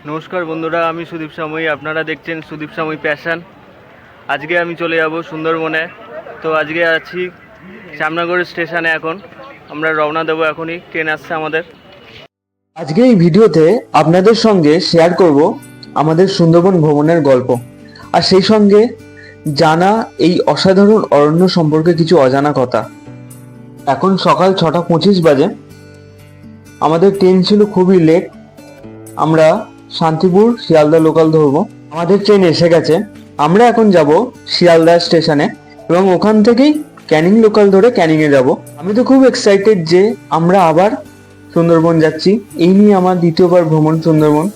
নমস্কার বন্ধুরা, আমি সুদীপ সাময়ী। আপনারা দেখছেন সুদীপ সাময়ী প্যাশন। আজকে আমি চলে যাব সুন্দরবনে। তো আজকে আছি শ্যামনগর স্টেশনে। এখন আমরা রওনা দেবো, এখনই ট্রেন আসছে আমাদের। আজকে এই ভিডিওতে আপনাদের সঙ্গে শেয়ার করব আমাদের সুন্দরবন ভ্রমণের গল্প, আর সেই সঙ্গে জানা এই অসাধারণ অরণ্য সম্পর্কে কিছু অজানা কথা। এখন সকাল 6:25 বাজে। আমাদের ট্রেন ছিল খুবই লেট। আমরা শান্তিপুর শিয়ালদা লোকাল ধরবো। আমাদের ট্রেন এসে গেছে। আমরা এখন যাব শিয়ালদা স্টেশনে এবং ওখান থেকেই ক্যানিং লোকাল ধরে ক্যানিংয়ে যাব। আমি তো খুব এক্সাইটেড যে আমরা আবার সুন্দরবন যাচ্ছি। এই নিয়ে আমার দ্বিতীয়বার ভ্রমণ সুন্দরবন।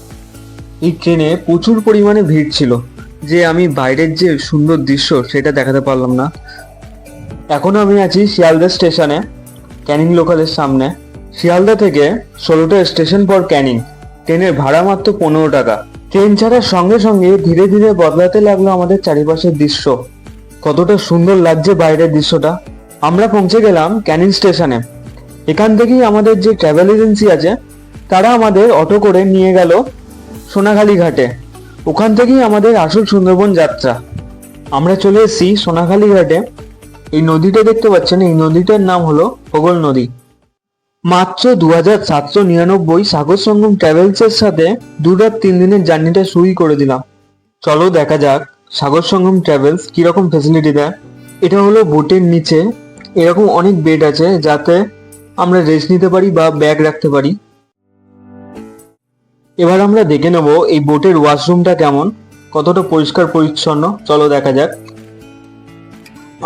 এই ট্রেনে প্রচুর পরিমাণে ভিড় ছিল, যে আমি বাইরের যে সুন্দর দৃশ্য সেটা দেখাতে পারলাম না। এখন আমি আছি শিয়ালদা স্টেশনে, ক্যানিং লোকালের সামনে। শিয়ালদা থেকে 16টা স্টেশন পর ক্যানিং। ট্রেনের ভাড়া মাত্র 15 টাকা। ট্রেন ছাড়ার সঙ্গে সঙ্গে ধীরে ধীরে বদলাতে লাগলো আমাদের চারিপাশের দৃশ্য। কতটা সুন্দর লাগছে বাইরের দৃশ্যটা। আমরা পৌঁছে গেলাম ক্যানিং স্টেশনে। এখান থেকেই আমাদের যে ট্রাভেল এজেন্সি আছে তারা আমাদের অটো করে নিয়ে গেল সোনাখালী ঘাটে। ওখান থেকেই আমাদের আসল সুন্দরবন যাত্রা। আমরা চলে এসেছি সোনাখালী ঘাটে। এই নদীটা দেখতে পাচ্ছেন, এই নদীটার নাম হলো হোগল নদী। মাত্র 2799 সাগর সঙ্গম ট্রাভেলস এর সাথে 2 রাত 3 দিনের জার্নিটা শুরুই করে দিলাম। চলো দেখা যাক সাগর সঙ্গম ট্রাভেলস কিরকম ফেসিলিটি দেয়। এটা হলো বোটের নিচে এরকম অনেক বেড আছে, যাতে আমরা রেস্ট নিতে পারি বা ব্যাগ রাখতে পারি। এবার আমরা দেখে নেব এই বোটের ওয়াশরুমটা কেমন, কতটা পরিষ্কার পরিচ্ছন্ন। চলো দেখা যাক।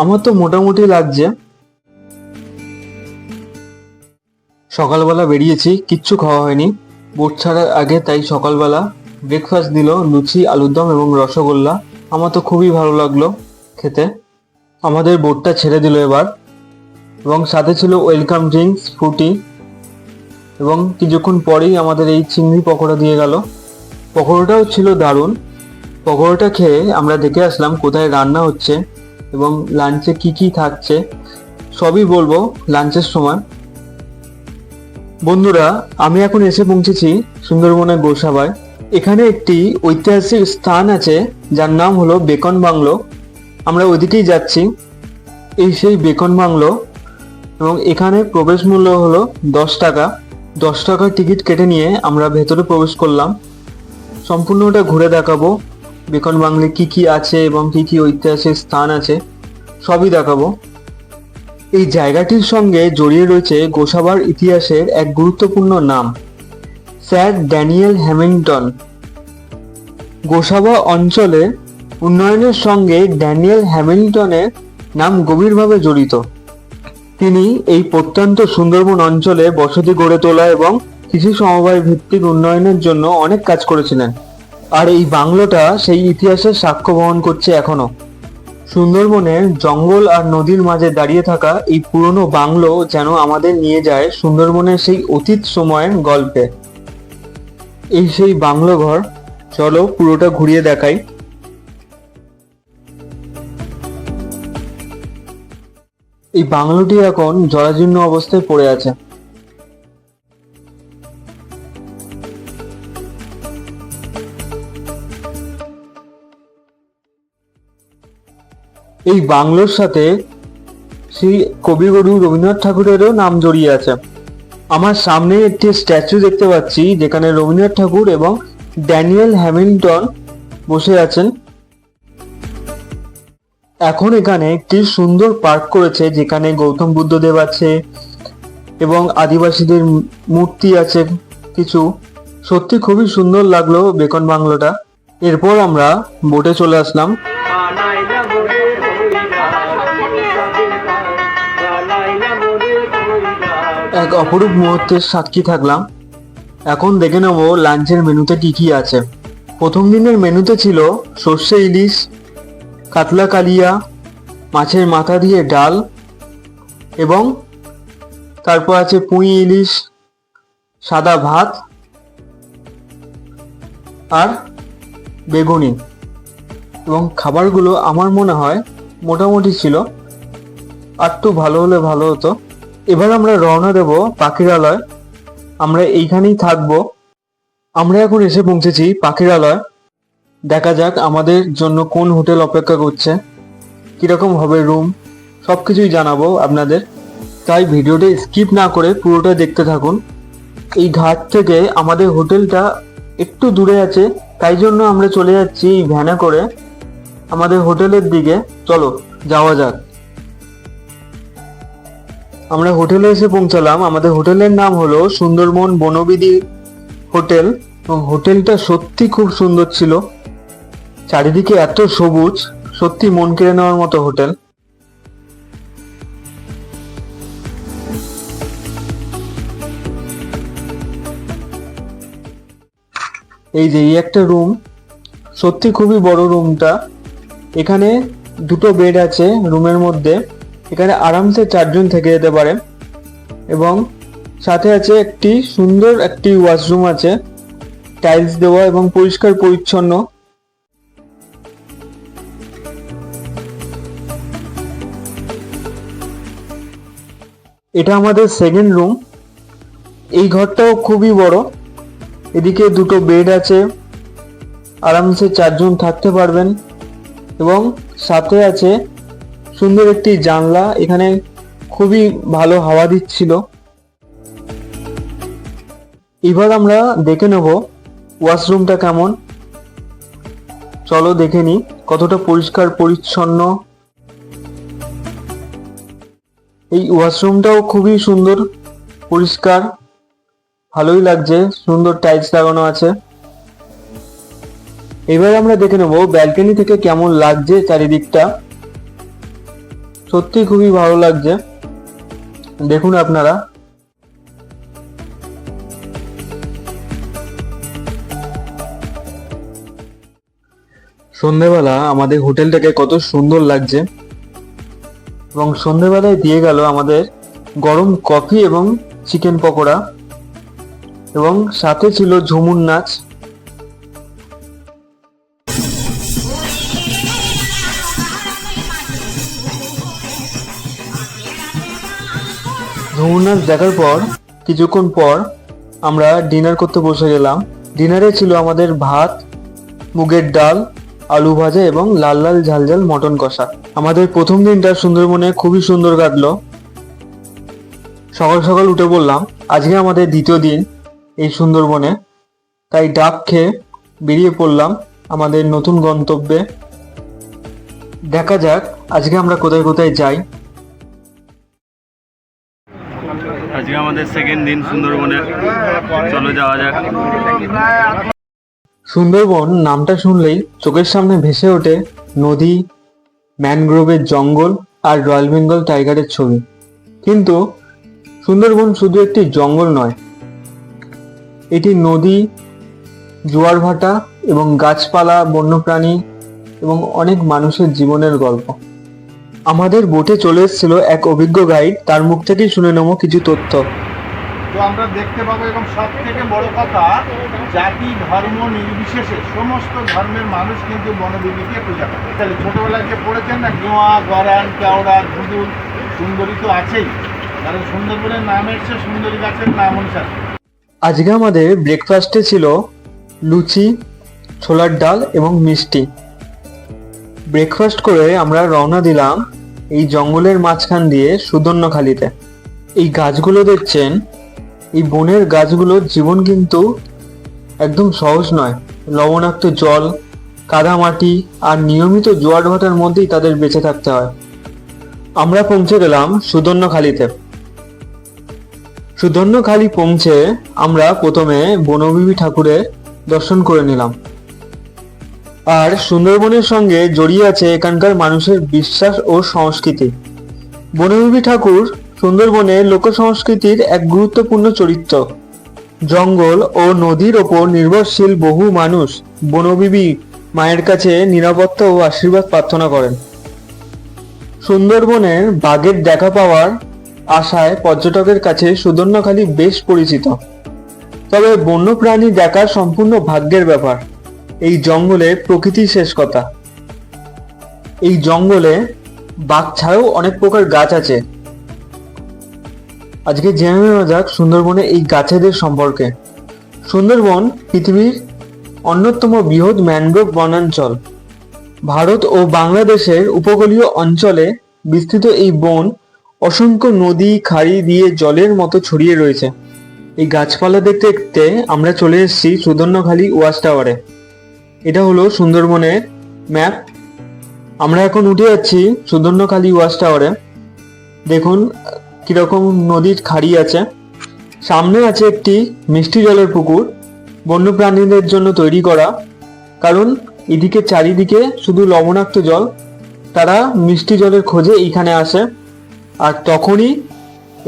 আমার তো মোটামুটি লাগছে। সকালবেলা বেরিয়েছি, কিচ্ছু খাওয়া হয়নি বোট ছাড়ার আগে, তাই সকালবেলা ব্রেকফাস্ট দিল লুচি, আলুর দম এবং রসগোল্লা। আমার তো খুবই ভালো লাগলো খেতে। আমাদের বোটটা ছেড়ে দিল এবার, এবং সাথে ছিল ওয়েলকাম ড্রিঙ্কস, ফ্রুটি, এবং কিছুক্ষণ পরেই আমাদের এই চিংড়ি পকোড়া দিয়ে গেল। পকোড়াটাও ছিল দারুণ। পকোড়াটা খেয়ে আমরা দেখে আসলাম কোথায় রান্না হচ্ছে এবং লাঞ্চে কি কি থাকছে, সবই বলবো লাঞ্চের সময়। বন্ধুরা, আমি এখন এসে পৌঁছেছি সুন্দরবনের গোসাবায়। এখানে একটি ঐতিহাসিক স্থান আছে যার নাম হলো বেকন বাংলো। আমরা ওইদিকেই যাচ্ছি। এই সেই বেকন বাংলো, এবং এখানে প্রবেশ মূল্য হলো 10 টাকা। 10 টাকার টিকিট কেটে নিয়ে আমরা ভেতরে প্রবেশ করলাম। সম্পূর্ণটা ঘুরে দেখাবো, বেকন বাংলে কি কি আছে এবং কি কি ঐতিহাসিক স্থান আছে সবই দেখাবো। এই জায়গাটির সঙ্গে জড়িয়ে রয়েছে গোসাবার ইতিহাসের এক গুরুত্বপূর্ণ নাম, স্যার ড্যানিয়েল হ্যামিল্টন। গোসাবা অঞ্চলে উন্নয়নের সঙ্গে ড্যানিয়েল হ্যামিল্টনের নাম গভীরভাবে জড়িত। তিনি এই প্রত্যন্ত সুন্দরবন অঞ্চলে বসতি গড়ে তোলা এবং কৃষি সমবায় ভিত্তিক উন্নয়নের জন্য অনেক কাজ করেছিলেন। আর এই বাংলোটা সেই ইতিহাসের সাক্ষ্য বহন করছে এখনো। সুন্দরবনের জঙ্গল আর নদীর মাঝে দাঁড়িয়ে থাকা এই পুরনো বাংলো যেন আমাদের নিয়ে যায় সুন্দরবনের সেই অতীত সময়ের গল্পে। এই সেই বাংলো ঘর। চলো পুরোটা ঘুরিয়ে দেখাই। এই বাংলোটি এখন জরাজীর্ণ অবস্থায় পড়ে আছে। এই বাংলোর সাথে শ্রী কবিগুরু রবীন্দ্রনাথ ঠাকুরেরও নাম জড়িয়ে আছে। আমার সামনে একটি স্ট্যাচু দেখতে পাচ্ছি, যেখানে রবীন্দ্রনাথ ঠাকুর এবং ড্যানিয়েল হ্যামিল্টন বসে আছেন। এখন এখানে একটি সুন্দর পার্ক করেছে, যেখানে গৌতম বুদ্ধদেব আছে এবং আদিবাসীদের মূর্তি আছে কিছু। সত্যি খুবই সুন্দর লাগলো বেকন বাংলোটা। এরপর আমরা বোটে চলে আসলাম। এক অপরূপ মুহূর্তের সাক্ষী থাকলাম। এখন দেখে নেবো লাঞ্চের মেনুতে কি কি আছে। প্রথম দিনের মেনুতে ছিল সর্ষে ইলিশ, কাতলা কালিয়া, মাছের মাথা দিয়ে ডাল, এবং তারপর আছে পুঁই ইলিশ, সাদা ভাত আর বেগুনি। এবং খাবারগুলো আমার মনে হয় মোটামুটি ছিল, আর একটু ভালো হলে ভালো হতো। এবার আমরা রওনা দেব পাখিরালয়। আমরা এইখানেই থাকবো। আমরা এখন এসে পৌঁছেছি পাখিরালয়। দেখা যাক আমাদের জন্য কোন হোটেল অপেক্ষা করছে, কিরকম হবে রুম, সবকিছুই জানাবো আপনাদের। তাই ভিডিওটা স্কিপ না করে পুরোটা দেখতে থাকুন। এই ঘাট থেকে আমাদের হোটেলটা একটু দূরে আছে, তাই জন্য আমরা চলে যাচ্ছি এই ভ্যানে করে আমাদের হোটেলের দিকে। চলো যাওয়া যাক। আমরা হোটেলে এসে পৌঁছালাম। আমাদের হোটেলের নাম হলো সুন্দরবন বনবিধি হোটেল। এবং হোটেলটা সত্যি খুব সুন্দর ছিল, চারিদিকে এত সবুজ, সত্যি মন কেড়ে নেওয়ার মতো হোটেল। এই একটা রুম, সত্যি খুবই বড় রুমটা। এখানে দুটো বেড আছে রুমের মধ্যে, এখানে আরামসে 4 জন থেকে যেতে পারে। এবং সাথে আছে একটি সুন্দর একটি ওয়াশরুম আছে, টাইলস দেওয়া এবং পরিষ্কার পরিচ্ছন্ন। এটা আমাদের সেকেন্ড রুম। এই ঘরটাও খুবই বড়, এদিকে দুটো বেড আছে, আরামসে 4 জন থাকতে পারবেন। এবং সাথে আছে সুন্দর একটি জানলা, এখানে খুবই ভালো হাওয়া দিচ্ছিল। এবার আমরা দেখে নেব ওয়াশরুমটা কেমন। চলো দেখে নি কতটা পরিষ্কার পরিচ্ছন্ন। এই ওয়াশরুমটাও খুবই সুন্দর, পরিষ্কার, ভালোই লাগছে, সুন্দর টাইলস লাগানো আছে। এবার আমরা দেখে নেব ব্যালকনি থেকে কেমন লাগছে চারিদিকটা। সত্যি খুবই ভালো লাগছে, দেখুন আপনারা। সন্ধেবেলা আমাদের হোটেলটাকে কত সুন্দর লাগছে। এবং সন্ধেবেলায় দিয়ে গেল আমাদের গরম কফি এবং চিকেন পকোড়া, এবং সাথে ছিল ঝুমুর নাচ। ঝুমুর নাচ দেখার পর কিছুক্ষণ পর আমরা ডিনার করতে বসে গেলাম। ডিনারে ছিল আমাদের ভাত, মুগের ডাল, আলু ভাজা এবং লাল লাল ঝাল ঝাল মটন কষা। আমাদের প্রথম দিনটা সুন্দরবনে খুবই সুন্দর কাটলো। সকাল সকাল উঠে পড়লাম, আজকে আমাদের দ্বিতীয় দিন এই সুন্দরবনে। তাই ডাব খেয়ে বেরিয়ে পড়লাম আমাদের নতুন গন্তব্যে। দেখা যাক আজকে আমরা কোথায় কোথায় যাই। আজকে আমাদের সেকেন্ড দিন সুন্দরবনের, চলো যাওয়া যাক। সুন্দরবন নামটা শুনলেই চোখের সামনে ভেসে ওঠে নদী, ম্যানগ্রোভের জঙ্গল আর রয়্যাল বেঙ্গল টাইগারের ছবি। কিন্তু সুন্দরবন শুধু একটি জঙ্গল নয়, এটি নদী, জোয়ার ভাটা এবং গাছপালা, বন্যপ্রাণী এবং অনেক মানুষের জীবনের গল্প। আমাদের বোটে চলে এসেছিল এক অভিজ্ঞ গাইড, তার মুখ থেকেই শুনে নেব কিছু তথ্য। তো আমরা দেখতে পাবো, এবং সব থেকে বড় কথা, জাতি ধর্ম নির্বিশেষে সমস্ত ধর্মের মানুষ কিন্তু বনদেবীকে পূজা করে। তাহলে ছোটবেলায় যে পড়েছেন না, গোয়া, গরান, কেওড়া, ধুদুল, সুন্দরী তো আছেই, কারণ সুন্দরবনের নাম এসছে সুন্দরী গাছের নাম অনুসারে। আজকে আমাদের ব্রেকফাস্টে ছিল লুচি, ছোলার ডাল এবং মিষ্টি। ব্রেকফাস্ট করে আমরা রওনা দিলাম এই জঙ্গলের মাঝখান দিয়ে সুদর্ণখালিতে। এই গাছগুলো দেখছেন, এই বনের গাছগুলোর জীবন কিন্তু একদম সহজ নয়। লবণাক্ত জল, কাদা মাটি আর নিয়মিত জোয়ার ভাটার মধ্যেই তাদের বেঁচে থাকতে হয়। আমরা পৌঁছে গেলাম সুদর্ণখালিতে। সুদর্ণখালি পৌঁছে আমরা প্রথমে বনবিবি ঠাকুরের দর্শন করে নিলাম। আর সুন্দরবনের সঙ্গে জড়িয়ে আছে এখানকার মানুষের বিশ্বাস ও সংস্কৃতি। বনবিবি ঠাকুর সুন্দরবনের লোক সংস্কৃতির এক গুরুত্বপূর্ণ চরিত্র। জঙ্গল ও নদীর ওপর নির্ভরশীল বহু মানুষ বনবিবি মায়ের কাছে নিরাপত্তা ও আশীর্বাদ প্রার্থনা করেন। সুন্দরবনের বাঘের দেখা পাওয়ার আশায় পর্যটকের কাছে সুদর্ণখালি বেশ পরিচিত। তবে বন্যপ্রাণী দেখা সম্পূর্ণ ভাগ্যের ব্যাপার। এই জঙ্গলে প্রকৃতি শেষ কথা। এই জঙ্গলে বাঘ ছাড়াও অনেক প্রকার গাছ আছে। আজকে জেনে নেওয়া যাক সুন্দরবনে এই গাছেদের সম্পর্কে। সুন্দরবন পৃথিবীর অন্যতম বৃহৎ ম্যানগ্রোভ বনাঞ্চল। ভারত ও বাংলাদেশের উপকূলীয় অঞ্চলে বিস্তৃত এই বন অসংখ্য নদী খাড়ি দিয়ে জলের মতো ছড়িয়ে রয়েছে। এই গাছপালা দেখতে দেখতে আমরা চলে এসেছি সুদর্ণখালি ওয়াচ টাওয়ারে। এটা হলো সুন্দরবনের ম্যাপ। আমরা এখন উঠে যাচ্ছি সুদর্ণখালি ওয়াচ টাওয়ারে। দেখুন কিরকম নদীর খাড়ি আছে। সামনে আছে একটি মিষ্টি জলের পুকুর, বন্যপ্রাণীদের জন্য তৈরি করা। কারণ এদিকে চারিদিকে শুধু লবণাক্ত জল, তারা মিষ্টি জলের খোঁজে এইখানে আসে। আর তখনই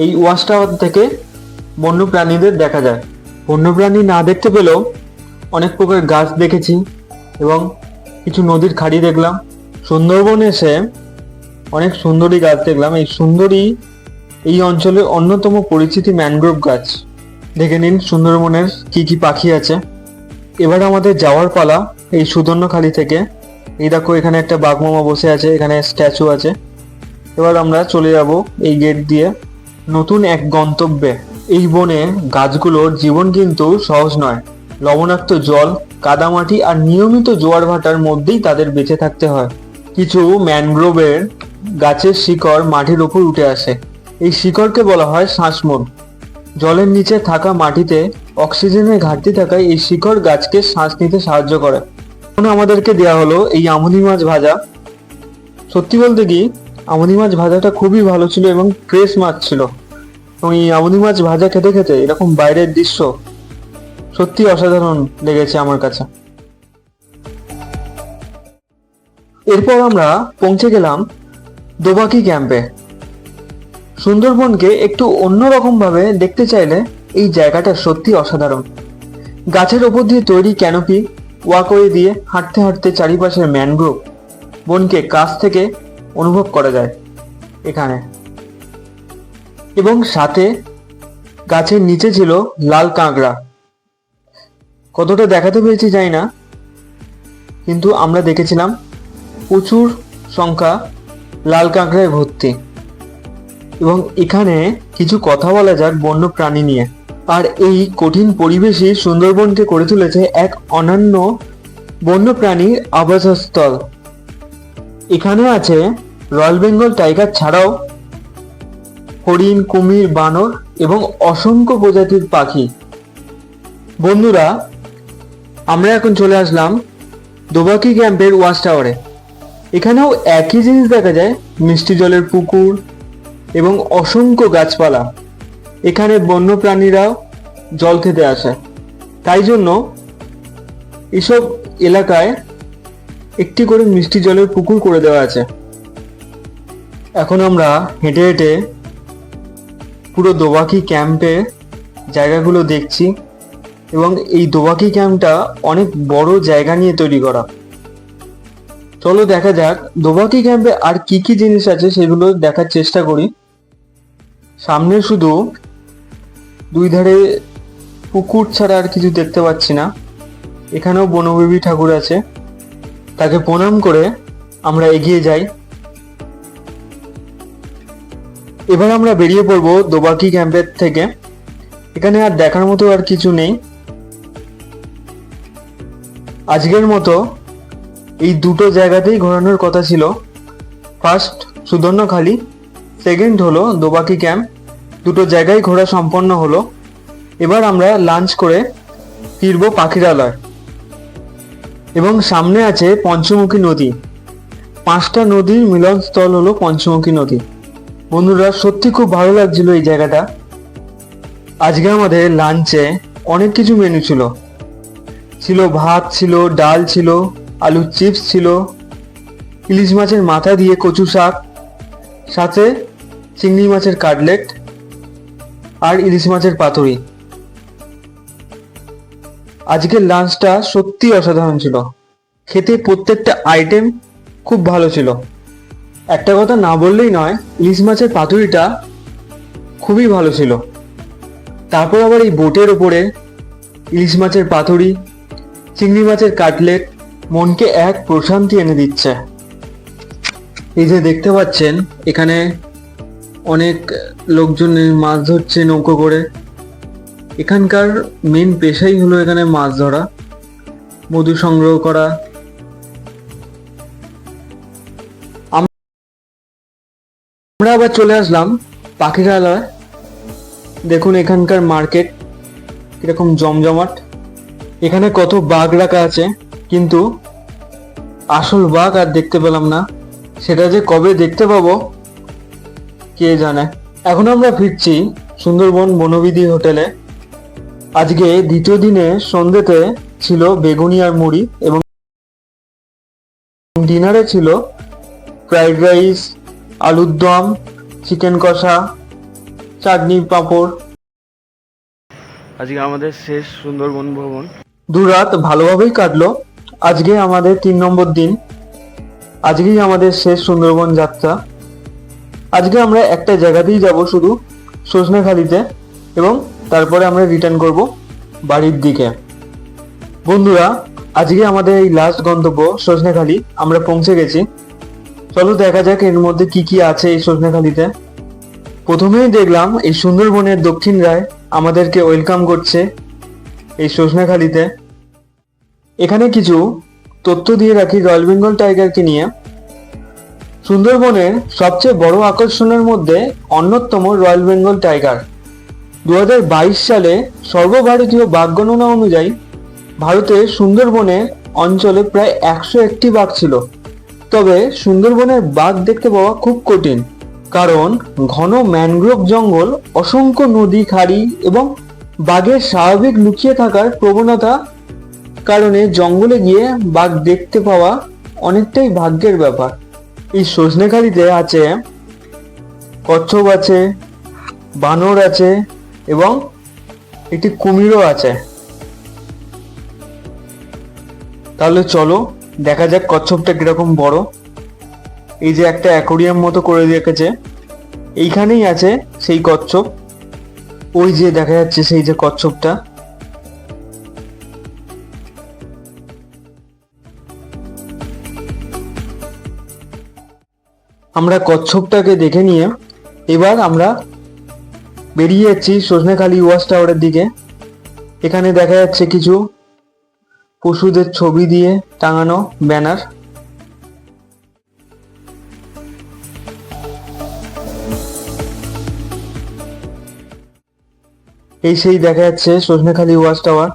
এই ওয়াচ টাওয়ার থেকে বন্যপ্রাণীদের দেখা যায়। বন্যপ্রাণী না দেখতে পেলেও অনেক প্রকার গাছ দেখেছি এবং কিছু নদীর খাড়ি দেখলাম। সুন্দরবনে এসে অনেক সুন্দরী গাছ দেখলাম। এই সুন্দরী এই অঞ্চলের অন্যতম পরিচিতি ম্যানগ্রোভ গাছ। দেখে নিন সুন্দরবনের কি কি পাখি আছে। এবার আমাদের যাওয়ার পালা এই সুদর্ণখালি থেকে। এই দেখো এখানে একটা বাঘমামা বসে আছে, এখানে স্ট্যাচু আছে। এবার আমরা চলে যাব এই গেট দিয়ে নতুন এক গন্তব্যে। এই বনে গাছগুলোর জীবন কিন্তু সহজ নয়। লবণাক্ত জল, কাদামাটি আর নিয়মিত জোয়ার ভাটার মধ্যেই তাদের বেঁচে থাকতে হয়। কিছু ম্যানগ্রোভের গাছের শিকড় মাটির উপর উঠে আসে। এই শিকড়কে বলা হয় শ্বাসমূল। জলের নিচে থাকা মাটিতে অক্সিজেনের ঘাটতি থাকায় এই শিকড় গাছকে শ্বাস নিতে সাহায্য করে। এখন আমাদেরকে দেওয়া হলো এই আমুদি মাছ ভাজা। সত্যি বলতে কি, আমুদি মাছ ভাজাটা খুবই ভালো ছিল এবং ফ্রেশ মাছ ছিল। এবং এই আমুদি মাছ ভাজা খেতে খেতে এরকম বাইরের দৃশ্য সত্যি অসাধারণ লেগেছে আমার কাছে। এরপর আমরা পৌঁছে গেলাম দোবাকি ক্যাম্পে। সুন্দরবনকে একটু অন্যরকম ভাবে দেখতে চাইলে এই জায়গাটা সত্যি অসাধারণ। গাছের ওপর দিয়ে তৈরি ক্যানোপি, ওয়াকওয়ে দিয়ে হাঁটতে হাঁটতে চারিপাশের ম্যানগ্রোভ বনকে কাছ থেকে অনুভব করা যায় এখানে। এবং সাথে গাছের নিচে ছিল লাল কাঁকড়া। কতটা দেখাতে পেরেছি জানি না, কিন্তু আমরা দেখেছিলাম প্রচুর সংখ্যা লাল কাঁকড়ায় ভর্তি। এবং এখানে কিছু কথা বলা যাক বন্য প্রাণী নিয়ে। আর এই কঠিন পরিবেশই সুন্দরবনকে করে তুলেছে এক অনন্য বন্যপ্রাণীর আবাসস্থল। এখানে আছে রয়্যাল বেঙ্গল টাইগার ছাড়াও হরিণ, কুমির, বানর এবং অসংখ্য প্রজাতির পাখি। বন্ধুরা, আমরা এখন চলে আসলাম দোবাকি ক্যাম্পের ওয়াচ টাওয়ারে। এখানেও একই জিনিস দেখা যায়, মিষ্টি জলের পুকুর এবং অসংখ্য গাছপালা। এখানে বন্যপ্রাণীরাও জল খেতে আসে, তাই জন্য এসব এলাকায় একটি করে মিষ্টি জলের পুকুর করে দেওয়া আছে। এখন আমরা হেঁটে হেঁটে পুরো দোবাকি ক্যাম্পে জায়গাগুলো দেখছি। এবং এই দোবাকি ক্যাম্পটা অনেক বড় জায়গা নিয়ে তৈরি করা। চলো দেখা যাক দোবাকি ক্যাম্পে আর কি কি জিনিস আছে সেগুলো দেখার চেষ্টা করি। সামনে শুধু দুই ধারে পুকুর ছাড়া আর কিছু দেখতে পাচ্ছি না। এখানেও বনদেবী ঠাকুর আছে, তাকে প্রণাম করে আমরা এগিয়ে যাই। এবার আমরা বেরিয়ে পড়বো দোবাকি ক্যাম্পের থেকে। এখানে আর দেখার মতো আর কিছু নেই। আজকের মতো এই দুটো জায়গাতেই ঘোরানোর কথা ছিল। ফার্স্ট সুদর্ণখালি, সেকেন্ড হলো দোবাকি ক্যাম্প। দুটো জায়গায় ঘোরা সম্পন্ন হলো। এবার আমরা লাঞ্চ করে ফিরবো পাখিরালয়। এবং সামনে আছে পঞ্চমুখী নদী। 5টা নদীর মিলনস্থল হলো পঞ্চমুখী নদী। বন্ধুরা, সত্যি খুব ভালো লাগছিল এই জায়গাটা। আজকে আমাদের লাঞ্চে অনেক কিছু মেনু ছিল। ভাত ছিল, ডাল ছিল, আলুর চিপস ছিল, ইলিশ মাছের মাথা দিয়ে কচু শাক, সাথে চিংড়ি মাছের কাটলেট আর ইলিশ মাছের পাতুরি। আজকের লাঞ্চটা সত্যি অসাধারণ ছিল। খেতে প্রত্যেকটা আইটেম খুব ভালো ছিল। একটা কথা না বললেই নয়, ইলিশ মাছের পাতুরিটা খুবই ভালো ছিল। তারপর আবার এই বোটের ওপরে ইলিশ মাছের পাতুরি, চিংড়ি মাছের কাটলেট মনকে এক প্রশান্তি এনে দিচ্ছে। এই যে দেখতে পাচ্ছেন এখানে অনেক লোকজন মাছ ধরছে নৌকো করে। এখানকার মেন পেশাই হলো এখানে মাছ ধরা, মধু সংগ্রহ করা। আমরা আবার চলে আসলাম পাখিরালয়। দেখুন এখানকার মার্কেট কিরকম জমজমাট। এখানে কত বাঘ রাখা আছে, কিন্তু আসল বাঘ আর দেখতে পেলাম না। সেটা যে কবে দেখতে পাবো কে জানে। এখন আমরা ফিরছি সুন্দরবন বনবিধি হোটেলে। আজকে দ্বিতীয় দিনে সন্ধ্যেতে ছিল বেগুনি আর মুড়ি, এবং ডিনারে ছিল ফ্রাইড রাইস, আলুর দম, চিকেন কষা, চাটনি, পাঁপড়। আজকে আমাদের শেষ সুন্দরবন ভ্রমণ। দু রাত ভালোভাবেই কাটলো। আজকে আমাদের 3 নম্বর দিন। আজকেই আমাদের শেষ সুন্দরবন যাত্রা। আজকে আমরা একটা জায়গাতেই যাব, শুধু সজনেখালিতে, এবং তারপরে আমরা রিটার্ন করব বাড়ির দিকে। বন্ধুরা, আজকে আমাদের এই লাস্ট গন্তব্য সজনেখালি। আমরা পৌঁছে গেছি। চলো দেখা যাক এর মধ্যে কি কি আছে এই সজনেখালিতে। প্রথমেই দেখলাম এই সুন্দরবনের দক্ষিণ রায় আমাদেরকে ওয়েলকাম করছে এই সজনেখালিতে। এখানে কিছু তথ্য দিয়ে রাখি রয়্যাল বেঙ্গল টাইগারকে নিয়ে। সুন্দরবনের সবচেয়ে বড় আকর্ষণের মধ্যে অন্যতম রয়্যাল বেঙ্গল টাইগার। 2022 সালে সর্বভারতীয় বাঘ গণনা অনুযায়ী ভারতের সুন্দরবনের অঞ্চলে প্রায় 101টি বাঘ ছিল। তবে সুন্দরবনের বাঘ দেখতে পাওয়া খুব কঠিন, কারণ ঘন ম্যানগ্রোভ জঙ্গল, অসংখ্য নদী, খাড়ি এবং বাঘের স্বাভাবিক লুকিয়ে থাকার প্রবণতা কারণে জঙ্গলে গিয়ে বাঘ দেখতে পাওয়া অনেকটাই ভাগ্যের ব্যাপার। এই সজনেখালিতে আছে কচ্ছপ আছে, বানর আছে এবং একটি কুমিরও আছে। তাহলে চলো দেখা যাক কচ্ছপটা কিরকম বড়। এই যে একটা অ্যাকোরিয়াম মতো করে রেখেছে, এইখানেই আছে সেই কচ্ছপ। ওই যে দেখা যাচ্ছে সেই যে কচ্ছপটা। আমরা কচ্ছপটাকে দেখে নিয়ে এবার আমরা বেরিয়ে যাচ্ছি সজনেখালি ওয়াচ টাওয়ারের দিকে। এখানে দেখা যাচ্ছে কিছু পশুদের ছবি দিয়ে টাঙানো ব্যানার। এই সেই দেখা যাচ্ছে সজনেখালি ওয়াচ টাওয়ার।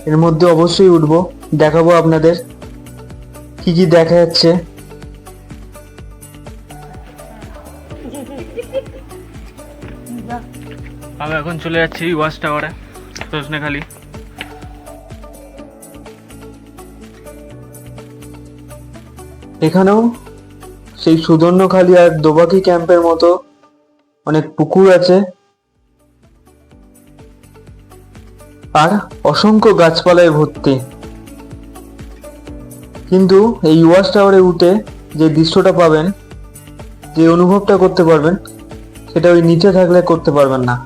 এর মধ্যে অবশ্যই উঠবো, দেখাবো আপনাদের কি কি দেখা যাচ্ছে। আমি এখন চলে যাচ্ছি ওয়াচ টাওয়ারে, সজনেখালি। এখানেও সেই সুদর্ণখালি আর দোবাকি ক্যাম্পের মতো অনেক পুকুর আছে, আর অসংখ্য গাছপালায় ভর্তি। কিন্তু এই ওয়াচ টাওয়ারে উঠে যে দৃশ্যটা পাবেন, যে অনুভবটা করতে পারবেন, সেটা ওই নিচে থাকলে করতে পারবেন না।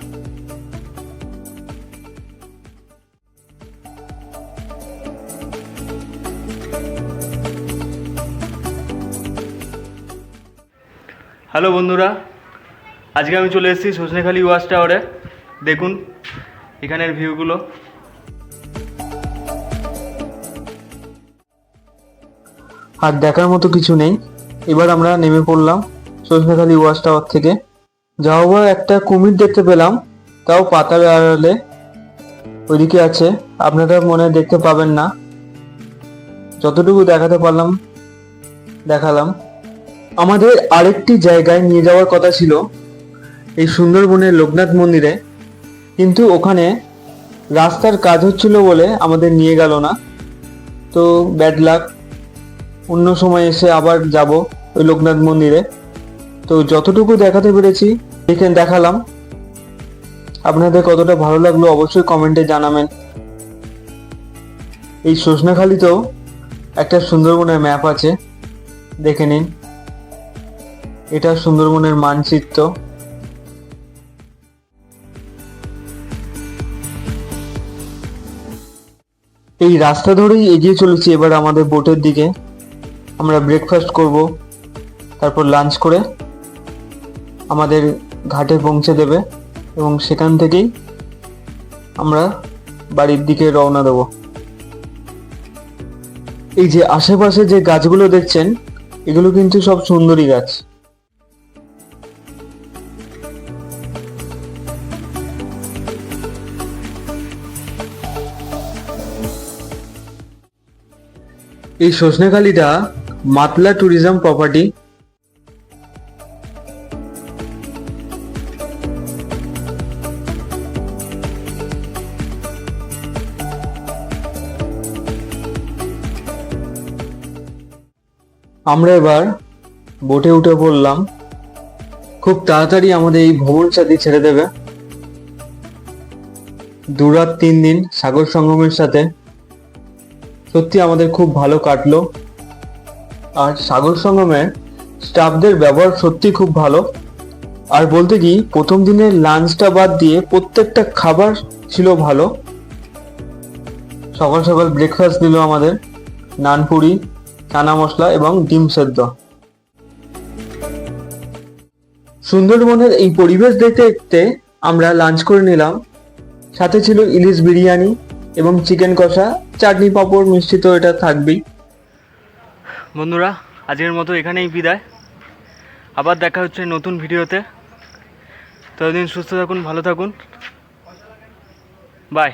হ্যালো বন্ধুরা, আজকে আমি চলে এসেছি সজনেখালি ওয়াচ টাওয়ারে। দেখুন এখানের ভিউগুলো। আর দেখার মতো কিছু নেই। এবার আমরা নেমে পড়লাম সজনেখালি ওয়াচ টাওয়ার থেকে। যাও বা একটা কুমির দেখতে পেলাম, তাও পাতার আড়ালে ওইদিকে আছে। আপনারা মনে হয় দেখতে পাবেন না, যতটুকু দেখাতে পারলাম দেখালাম। আমাদের আরেকটি জায়গায় নিয়ে যাওয়ার কথা ছিল, এই সুন্দরবনের লোকনাথ মন্দিরে, কিন্তু ওখানে রাস্তার কাজ হচ্ছিল বলে আমাদের নিয়ে গেল না। তো ব্যাড লাক, অন্য সময় এসে আবার যাব ওই লোকনাথ মন্দিরে। তো যতটুকু দেখাতে পেরেছি দেখালাম। আপনাদের কতটা ভালো লাগলো অবশ্যই কমেন্টে জানাবেন। এই সজনেখালিতেও একটা সুন্দরবনের ম্যাপ আছে, দেখে নিন। এটা সুন্দরবনের মানচিত্র। এই রাস্তা ধরেই এগিয়ে চলেছি এবার আমাদের বোটের দিকে। আমরা ব্রেকফাস্ট করব, তারপর লাঞ্চ করে আমাদের ঘাটে পৌঁছে দেবে, এবং সেখান থেকেই আমরা বাড়ির দিকে রওনা দেব। এই যে আশেপাশে যে গাছগুলো দেখছেন, এগুলো কিন্তু সব সুন্দরী গাছ। এই সজনেখালিটা মাতলা ট্যুরিজম প্রপার্টি। আমরা এবার বোটে উঠে পড়লাম। খুব তাড়াতাড়ি আমাদের এই ভ্রমণ সাথী ছেড়ে দেবে। 2 রাত 3 দিন সাগর সঙ্গমের সাথে সত্যি আমাদের খুব ভালো কাটলো। আর সাগর সঙ্গমের স্টাফদের ব্যবহার সত্যি খুব ভালো। আর বলতে কি, প্রথম দিনের লাঞ্চটা বাদ দিয়ে প্রত্যেকটা খাবার ছিল ভালো। সকাল সকাল ব্রেকফাস্ট দিল আমাদের, নানপুরি, চানা মশলা এবং ডিম সেদ্ধ। সুন্দরবনের এই পরিবেশ দেখতে দেখতে আমরা লাঞ্চ করে নিলাম। সাথে ছিল ইলিশ বিরিয়ানি এবং চিকেন কষা, চাটনি, পাঁপড়, মিষ্টি তো এটা থাকবেই। বন্ধুরা, আজকের মতো এখানেই বিদায়। আবার দেখা হচ্ছে নতুন ভিডিওতে। ততদিন সুস্থ থাকুন, ভালো থাকুন, বাই।